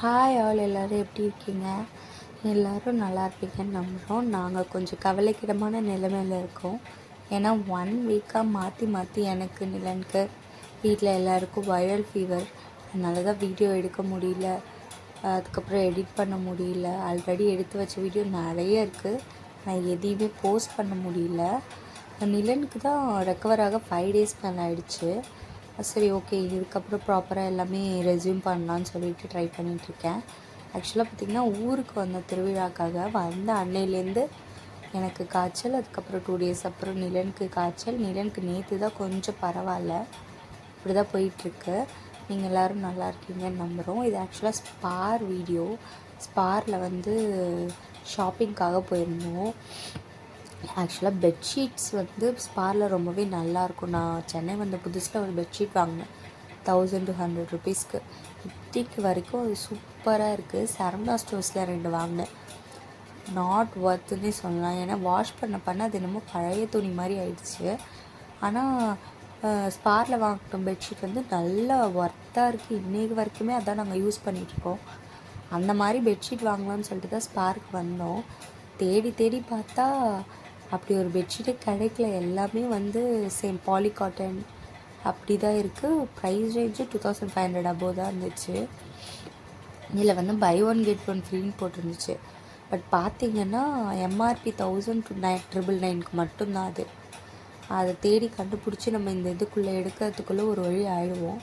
Hi all, எல்லோரும் எப்படி இருக்கீங்க? எல்லோரும் நல்லா இருப்பீங்கன்னு நம்புகிறோம். நாங்கள் கொஞ்சம் கவலைக்கிடமான நிலைமையில் இருக்கோம். ஏன்னா 1 வீக்காக மாற்றி மாற்றி எனக்கு நிலனுக்கு வீட்டில் எல்லாருக்கும் வைரல் ஃபீவர். அதனால தான் வீடியோ எடுக்க முடியல, அதுக்கப்புறம் எடிட் பண்ண முடியல. ஆல்ரெடி எடுத்து வச்ச வீடியோ நிறைய இருக்குது, நான் எதையுமே போஸ்ட் பண்ண முடியல. நிலனுக்கு தான் ரெக்கவர் ஆக 5 days மேலே ஆயிடுச்சு. சரி, ஓகே, இதுக்கப்புறம் ப்ராப்பராக எல்லாமே ரெஸ்யூம் பண்ணலான்னு சொல்லிட்டு ட்ரை பண்ணிகிட்ருக்கேன். ஆக்சுவலாக பார்த்திங்கன்னா, ஊருக்கு வந்த திருவிழாக்காக வந்த அன்னையிலேருந்து எனக்கு காய்ச்சல். அதுக்கப்புறம் 2 days அப்புறம் நிலனுக்கு காய்ச்சல். நிலனுக்கு நேற்று தான் கொஞ்சம் பரவாயில்ல. இப்படி தான் போயிட்டுருக்கு. நீங்கள் எல்லோரும் நல்லா இருக்கீங்கன்னு நம்புகிறோம். இது ஆக்சுவலாக ஸ்பார் வீடியோ. ஸ்பாரில் வந்து ஷாப்பிங்காக போயிருந்தோம். ஆக்சுவலாக பெட்ஷீட்ஸ் வந்து ஸ்பாரில் ரொம்பவே நல்லாயிருக்கும். நான் சென்னை வந்த புதுசில் ஒரு பெட்ஷீட் வாங்கினேன் 1200 rupeesக்கு. இப்படிக்கு வரைக்கும் அது சூப்பராக இருக்குது. சரவணா ஸ்டோர்ஸில் 2 வாங்கினேன். நாட் ஒர்த்துன்னே சொல்லலாம். ஏன்னா வாஷ் பண்ண அது என்னமோ பழைய துணி மாதிரி ஆயிடுச்சு. ஆனால் ஸ்பாரில் வாங்கின பெட்ஷீட் வந்து நல்லா ஒர்த்தாக இருக்குது. இன்றைக்கு வரைக்குமே அதான் நாங்கள் யூஸ் பண்ணிகிட்ருக்கோம். அந்த மாதிரி பெட்ஷீட் வாங்கலாம்னு சொல்லிட்டு தான் ஸ்பார்க்கு வந்தோம். தேடி பார்த்தா அப்படி ஒரு பெட்ஷீட்டே கிடைக்கல. எல்லாமே வந்து சேம் பாலி காட்டன் அப்படி தான் இருக்குது. ப்ரைஸ் ரேஞ்சு 2500 above தான் இருந்துச்சு. இதில் வந்து பை 1 get 1 ஃப்ரீன்னு போட்டிருந்துச்சு. பட் பார்த்திங்கன்னா எம்ஆர்பி 1999க்கு மட்டும்தான் அது. அதை தேடி கண்டுபிடிச்சி நம்ம இந்த இதுக்குள்ளே எடுக்கிறதுக்குள்ளே ஒரு வழி ஆயிடுவோம்.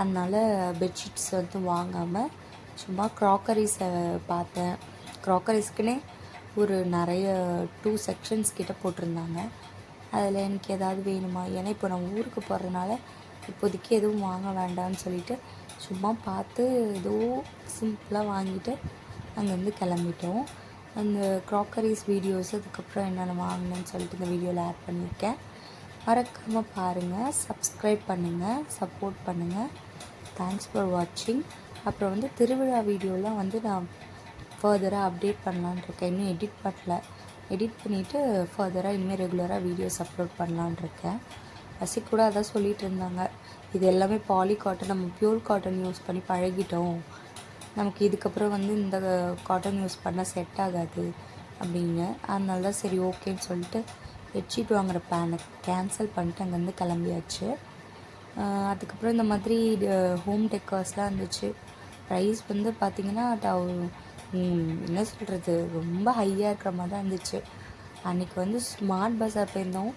அதனால் பெட்ஷீட்ஸ் வந்து வாங்காமல் சும்மா க்ராக்கரிஸை பார்த்தேன். க்ராக்கரிஸ்க்குன்னே ஒரு நிறைய 2 sections கிட்ட போட்டிருந்தாங்க. அதில் எனக்கு ஏதாவது வேணுமா, ஏன்னா இப்போ நான் ஊருக்கு போகிறதுனால இப்போதைக்கு எதுவும் வாங்க வேண்டாம்னு சொல்லிவிட்டு சும்மா பார்த்து ஏதோ சிம்பிளாக வாங்கிட்டு அங்கேருந்து கிளம்பிட்டோம். அந்த க்ராக்கரிஸ் வீடியோஸ் அதுக்கப்புறம் என்னென்ன வாங்கினேன்னு சொல்லிட்டு இந்த வீடியோவில் ஆட் பண்ணியிருக்கேன். மறக்காமல் பாருங்கள், சப்ஸ்கிரைப் பண்ணுங்கள், சப்போர்ட் பண்ணுங்கள். தேங்க்ஸ் ஃபார் வாட்சிங். அப்புறம் வந்து திருவிழா வீடியோலாம் வந்து நான் ஃபர்தராக அப்டேட் பண்ணலான்னு இருக்கேன். இன்னும் எடிட் பண்ணல. எடிட் பண்ணிவிட்டு ஃபர்தராக இனிமேல் ரெகுலராக வீடியோஸ் அப்லோட் பண்ணலான் இருக்கேன். கூட அதான் சொல்லிகிட்டு இருந்தாங்க, இது எல்லாமே பாலி காட்டன், நம்ம ப்யூர் காட்டன் யூஸ் பண்ணி பழகிட்டோம், நமக்கு இதுக்கப்புறம் வந்து இந்த காட்டன் யூஸ் பண்ணால் செட் ஆகாது அப்படின்னு. அதனால தான் சரி ஓகேன்னு சொல்லிட்டு பெட்ஷீட் வாங்குகிற பிளானை கேன்சல் பண்ணிட்டு அங்கேருந்து கிளம்பியாச்சு. அதுக்கப்புறம் இந்த மாதிரி ஹோம் டெக்கர்ஸ்லாம் இருந்துச்சு. ப்ரைஸ் வந்து பார்த்திங்கன்னா என்ன சொல்கிறது, ரொம்ப ஹையாக இருக்கிற மாதிரி தான் இருந்துச்சு. அன்றைக்கி வந்து ஸ்மார்ட் பஸார் போயிருந்தோம்.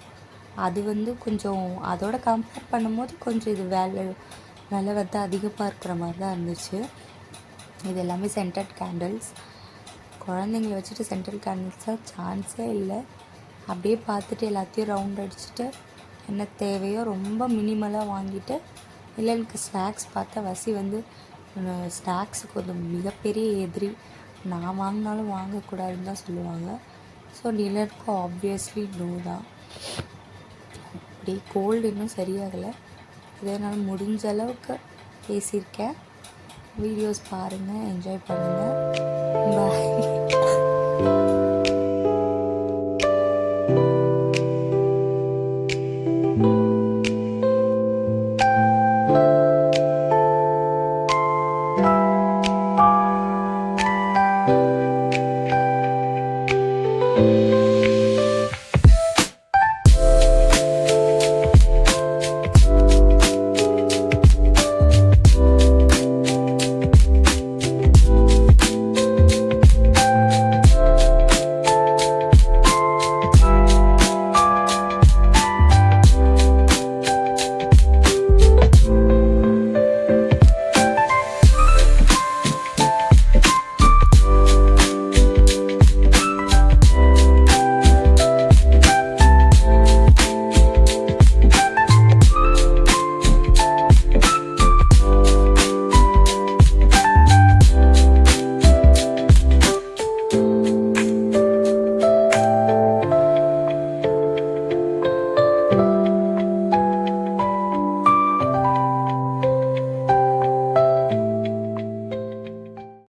அது வந்து கொஞ்சம் அதோட கம்பேர் பண்ணும்போது கொஞ்சம் இது விலை வந்து அதிகமாக இருக்கிற மாதிரி தான் இருந்துச்சு. இது எல்லாமே சென்டட் கேண்டில்ஸ். குழந்தைங்கள வச்சுட்டு சென்டட் கேண்டில்ஸாக சான்ஸே இல்லை. அப்படியே பார்த்துட்டு எல்லாத்தையும் ரவுண்ட் அடிச்சுட்டு என்ன தேவையோ ரொம்ப மினிமலாக வாங்கிட்டு, இல்லை எனக்கு ஸ்நாக்ஸ் பார்த்தா வசி வந்து ஸ்நாக்ஸுக்கு ஒரு மிகப்பெரிய எதிரி. நான் வாங்கினாலும் வாங்கக்கூடாதுன்னு தான் சொல்லுவாங்க. ஸோ நிலனுக்கு ஆப்வியஸ்லி நோ தான். அப்படி கோல்டு இன்னும் சரியாகலை. இதனால் முடிஞ்ச அளவுக்கு பேசியிருக்கேன். வீடியோஸ் பாருங்கள், என்ஜாய் பண்ணுங்கள். பாய்.